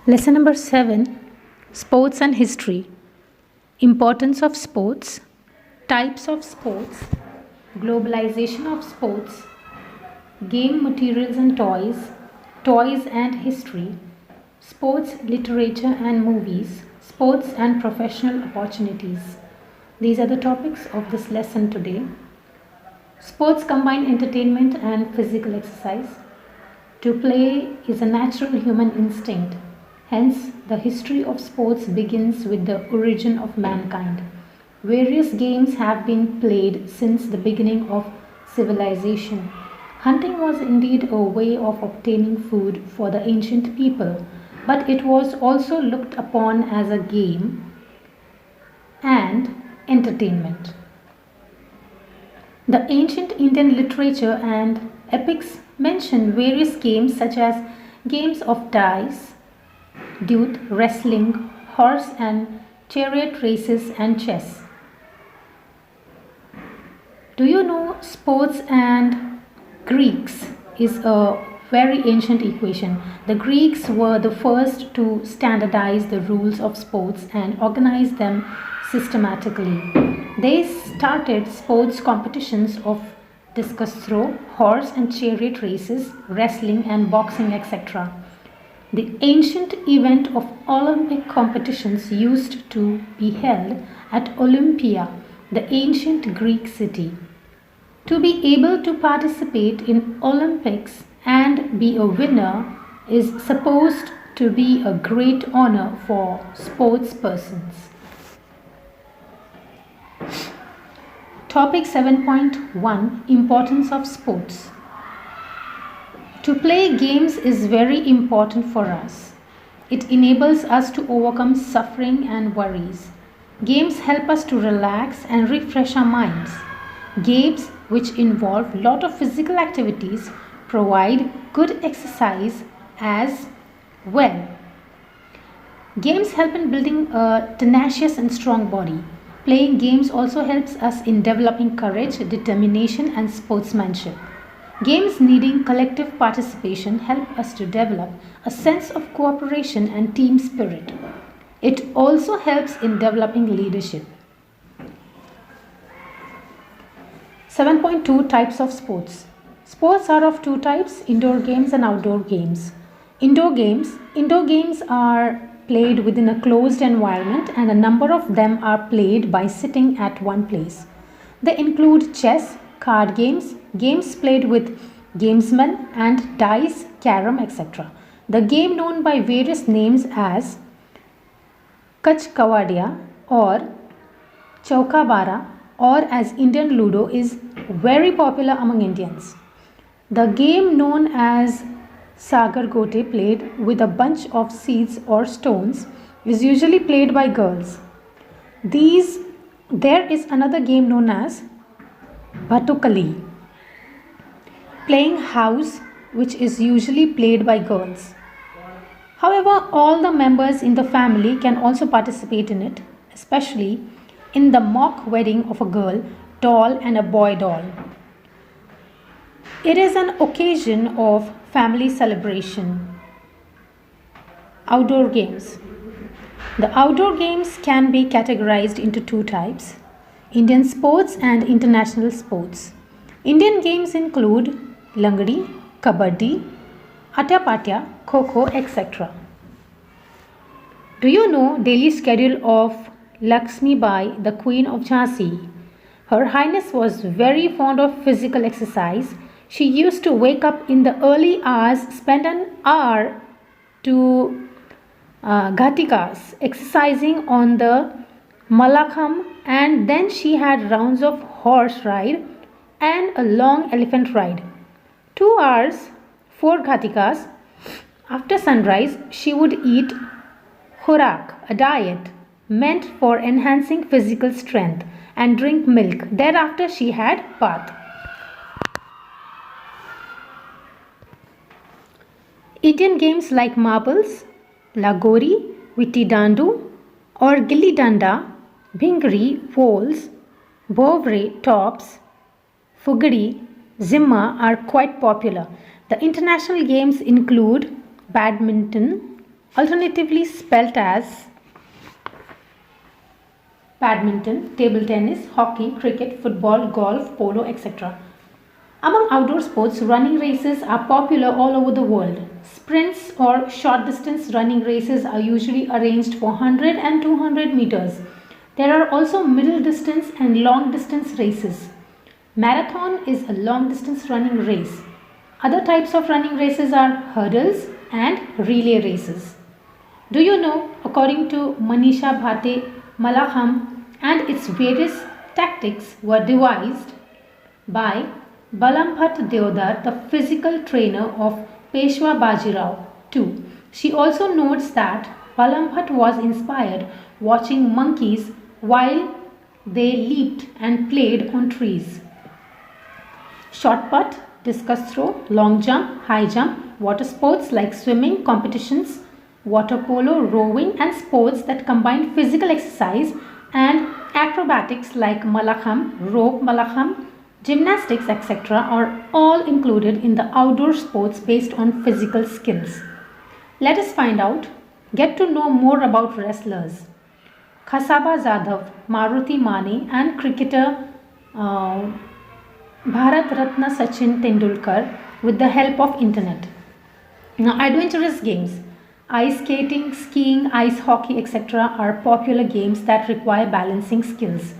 Lesson number 7, Sports and History. Importance of sports, types of sports, globalization of sports, game materials and toys, toys and history, sports literature and movies, sports and professional opportunities. These are the topics of this lesson today. Sports combine entertainment and physical exercise. To play is a natural human instinct. Hence, the history of sports begins with the origin of mankind. Various games have been played since the beginning of civilization. Hunting was indeed a way of obtaining food for the ancient people, but it was also looked upon as a game and entertainment. The ancient Indian literature and epics mention various games such as games of dice, dude, wrestling, horse and chariot races, and chess. Do you know sports and Greeks is a very ancient equation? The Greeks were the first to standardize the rules of sports and organize them systematically. They started sports competitions of discus throw, horse and chariot races, wrestling, and boxing, etc. The ancient event of Olympic competitions used to be held at Olympia, the ancient Greek city. To be able to participate in Olympics and be a winner is supposed to be a great honor for sports persons. Topic 7.1, Importance of Sports. To play games is very important for us. It enables us to overcome suffering and worries. Games help us to relax and refresh our minds. Games, which involve lot of physical activities, provide good exercise as well. Games help in building a tenacious and strong body. Playing games also helps us in developing courage, determination, and sportsmanship. Games needing collective participation help us to develop a sense of cooperation and team spirit. It also helps in developing leadership. 7.2, Types of sports. Sports are of two types, indoor games and outdoor games. Indoor games are played within a closed environment, and a number of them are played by sitting at one place. They include chess, card games, games played with gamesmen, and dice, carom, etc. The game known by various names as Kach Kawadia or Chaukabara or as Indian Ludo is very popular among Indians. The game known as Sagar Gote, played with a bunch of seeds or stones, is usually played by girls. There is another game known as Bhatukali, playing house, which is usually played by girls. However, all the members in the family can also participate in it, especially in the mock wedding of a girl doll and a boy doll. It is an occasion of family celebration. Outdoor games. The outdoor games can be categorized into two types: Indian sports and international sports. Indian games include Langdi, Kabaddi, Atapatya, Kho-Kho, etc. Do you know daily schedule of Lakshmi Bai, the Queen of Jhansi? Her Highness was very fond of physical exercise. She used to wake up in the early hours, spend an hour to Ghatikas exercising on the Malakham, and then she had rounds of horse ride and a long elephant ride. 2 hours, 4 Ghatikas. After sunrise, she would eat Khorak, a diet meant for enhancing physical strength, and drink milk. Thereafter, she had bath. Indian games like marbles, Lagori, Vitti Dandu, or Gilli Danda, Bhingri, Bowls, Bovre, Tops, Fugadi, Zimma are quite popular. The international games include badminton, alternatively spelt as badminton, table tennis, hockey, cricket, football, golf, polo, etc. Among outdoor sports, running races are popular all over the world. Sprints or short distance running races are usually arranged for 100 and 200 meters. There are also middle distance and long distance races. Marathon is a long distance running race. Other types of running races are hurdles and relay races. Do you know, according to Manisha Bhate, Malakhamb and its various tactics were devised by Balamphat Deodar, the physical trainer of Peshwa Bajirao too. She also notes that Balamphat was inspired watching monkeys while they leaped and played on trees. Shot put, discus throw, long jump, high jump, water sports like swimming competitions, water polo, rowing, and sports that combine physical exercise and acrobatics like Malakhamb, rope Malakhamb, gymnastics, etc., are all included in the outdoor sports based on physical skills. Let us find out, get to know more about wrestlers. Khasaba Jadhav, Maruti Mane, and cricketer Bharat Ratna Sachin Tendulkar with the help of internet. Now, adventurous games. Ice skating, skiing, ice hockey, etc. are popular games that require balancing skills.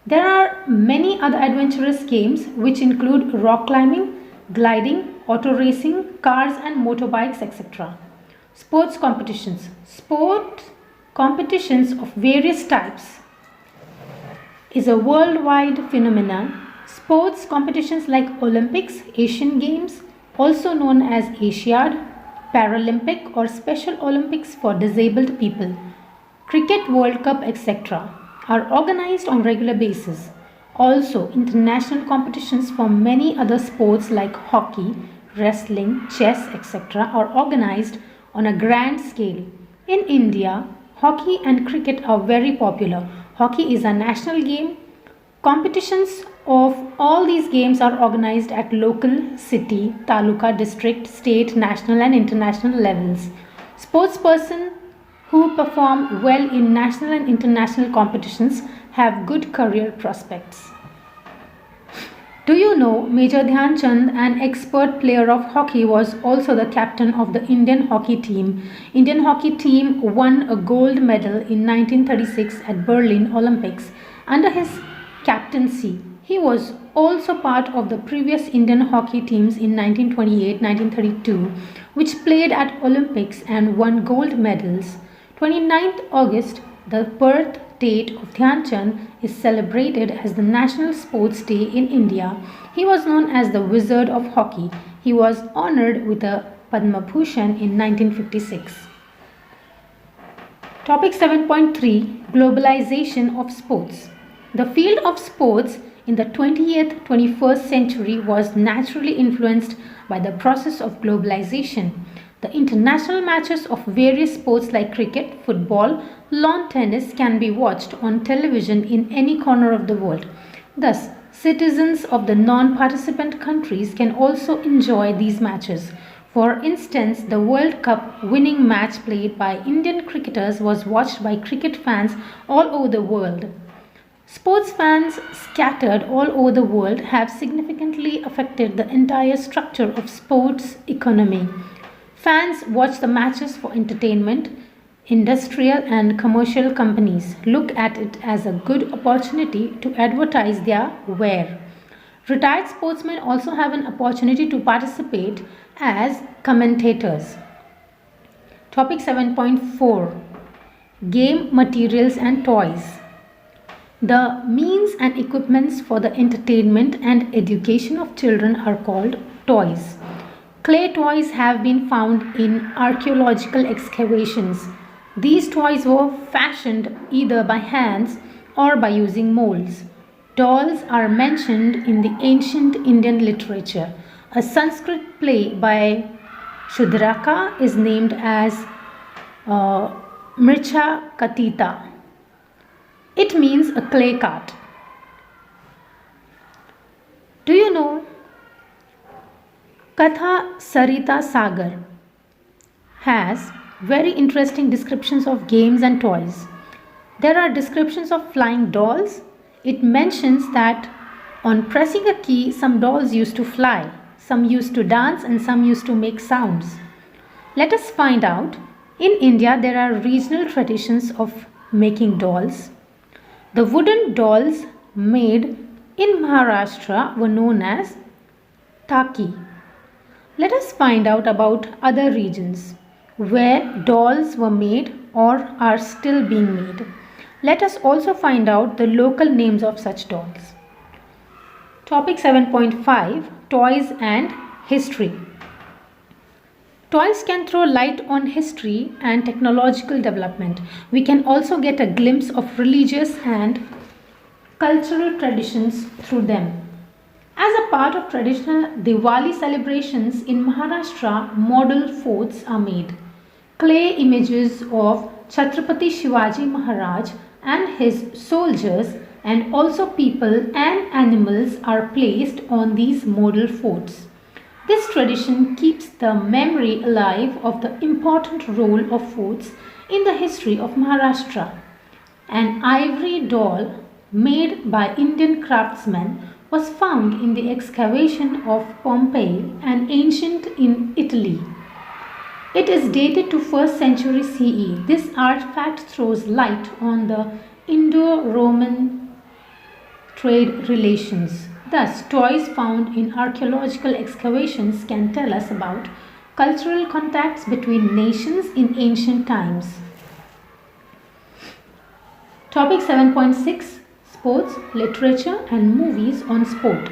There are many other adventurous games which include rock climbing, gliding, auto racing, cars and motorbikes, etc. Sports competitions. Sport competitions of various types is a worldwide phenomenon. Sports competitions like Olympics, Asian Games, also known as Asiad, Paralympic or Special Olympics for disabled people, Cricket World Cup, etc., are organized on regular basis. Also, international competitions for many other sports like hockey, wrestling, chess, etc., are organized on a grand scale. In India, hockey and cricket are very popular. Hockey is a national game. Competitions of all these games are organized at local, city, taluka, district, state, national and international levels. Sportspersons who perform well in national and international competitions have good career prospects. Do you know Major Dhyan Chand, an expert player of hockey, was also the captain of the Indian hockey team. Indian hockey team won a gold medal in 1936 at Berlin Olympics under his captaincy. He was also part of the previous Indian hockey teams in 1928-1932 which played at Olympics and won gold medals. 29th August, the birth date of Dhyan Chand, is celebrated as the National Sports Day in India. He was known as the Wizard of Hockey. He was honored with a Padma Bhushan in 1956. Topic 7.3, Globalization of Sports. The field of sports in the 20th, 21st century was naturally influenced by the process of globalization. The international matches of various sports like cricket, football, lawn tennis can be watched on television in any corner of the world. Thus, citizens of the non-participant countries can also enjoy these matches. For instance, the World Cup winning match played by Indian cricketers was watched by cricket fans all over the world. Sports fans scattered all over the world have significantly affected the entire structure of sports economy. Fans watch the matches for entertainment. Industrial and commercial companies look at it as a good opportunity to advertise their wear. Retired sportsmen also have an opportunity to participate as commentators. Topic 7.4, Game materials and toys. The means and equipments for the entertainment and education of children are called toys. Clay toys have been found in archaeological excavations. These toys were fashioned either by hands or by using molds. Dolls are mentioned in the ancient Indian literature. A Sanskrit play by Shudraka is named as Mricha Katita. It means a clay cart. Do you know Katha Sarita Sagar has Very interesting descriptions of games and toys. There are descriptions of flying dolls. It mentions that on pressing a key, some dolls used to fly, some used to dance, and some used to make sounds. Let us find out. In India, there are regional traditions of making dolls. The wooden dolls made in Maharashtra were known as Taki. Let us find out about other regions where dolls were made or are still being made. Let us also find out the local names of such dolls. Topic 7.5, Toys and History. Toys can throw light on history and technological development. We can also get a glimpse of religious and cultural traditions through them. As a part of traditional Diwali celebrations in Maharashtra, model forts are made. Clay images of Chhatrapati Shivaji Maharaj and his soldiers and also people and animals are placed on these model forts. This tradition keeps the memory alive of the important role of forts in the history of Maharashtra. An ivory doll made by Indian craftsmen was found in the excavation of Pompeii, an ancient in Italy. It is dated to 1st century CE. This artifact throws light on the Indo-Roman trade relations. Thus, toys found in archaeological excavations can tell us about cultural contacts between nations in ancient times. Topic 7.6, Sports, Literature and Movies on Sport.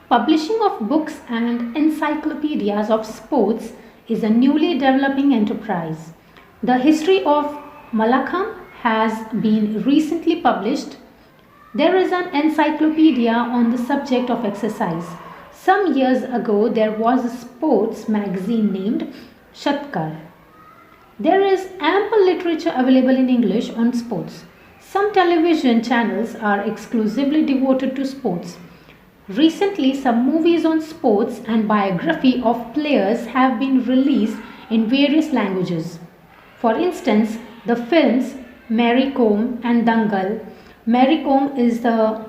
Publishing of books and encyclopedias of sports is a newly developing enterprise. The history of Malakam has been recently published. There is an encyclopedia on the subject of exercise. Some years ago, there was a sports magazine named Shatkar. There is ample literature available in English on sports. Some television channels are exclusively devoted to sports. Recently, some movies on sports and biography of players have been released in various languages. For instance, the films Mary Kom and Dangal. Mary Kom is the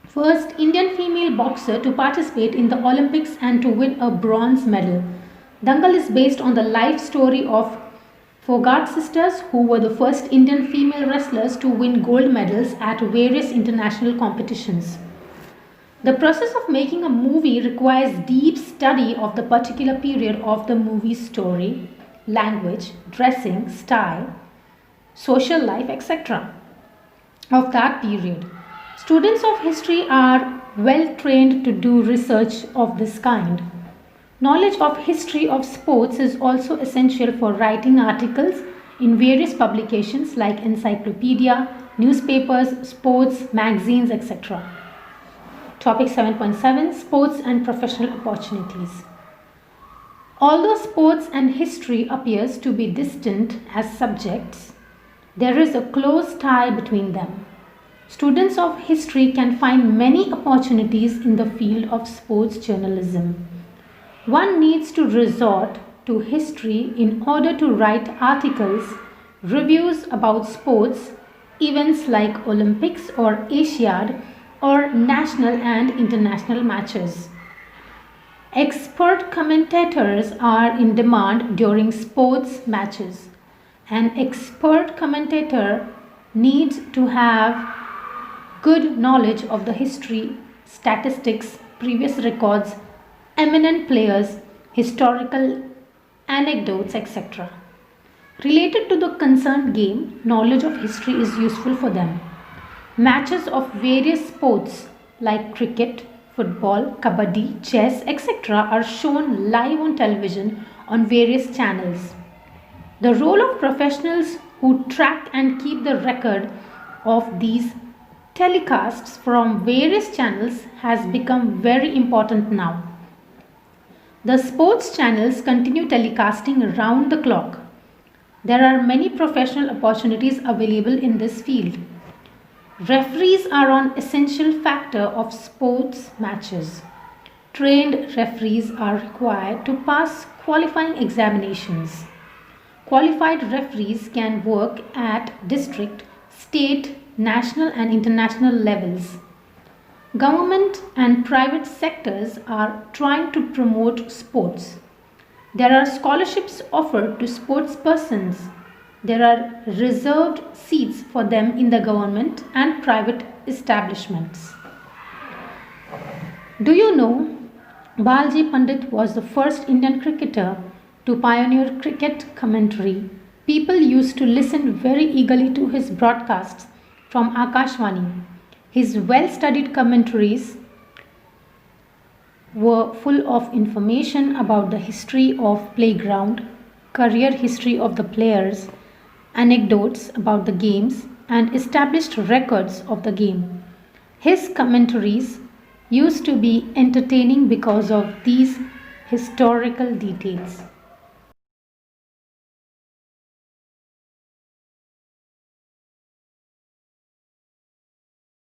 first Indian female boxer to participate in the Olympics and to win a bronze medal. Dangal is based on the life story of Fogart sisters, who were the first Indian female wrestlers to win gold medals at various international competitions. The process of making a movie requires deep study of the particular period of the movie's story, language, dressing, style, social life, etc. of that period. Students of history are well trained to do research of this kind. Knowledge of history of sports is also essential for writing articles in various publications like encyclopedia, newspapers, sports, magazines, etc. Topic 7.7, Sports and Professional Opportunities. Although sports and history appears to be distant as subjects, there is a close tie between them. Students of history can find many opportunities in the field of sports journalism. One needs to resort to history in order to write articles, reviews about sports, events like Olympics or Asiad, or national and international matches. Expert commentators are in demand during sports matches. An expert commentator needs to have good knowledge of the history, statistics, previous records, eminent players, historical anecdotes, etc. Related to the concerned game, knowledge of history is useful for them. Matches of various sports like cricket, football, kabaddi, chess, etc. are shown live on television on various channels. The role of professionals who track and keep the record of these telecasts from various channels has become very important now. The sports channels continue telecasting around the clock. There are many professional opportunities available in this field. Referees are an essential factor of sports matches. Trained referees are required to pass qualifying examinations. Qualified referees can work at district, state, national, and international levels. Government and private sectors are trying to promote sports. There are scholarships offered to sports persons. There are reserved seats for them in the government and private establishments. Do you know Balji Pandit was the first Indian cricketer to pioneer cricket commentary? People used to listen very eagerly to his broadcasts from Akashvani. His well studied commentaries were full of information about the history of playground, career history of the players, anecdotes about the games, and established records of the game. His commentaries used to be entertaining because of these historical details.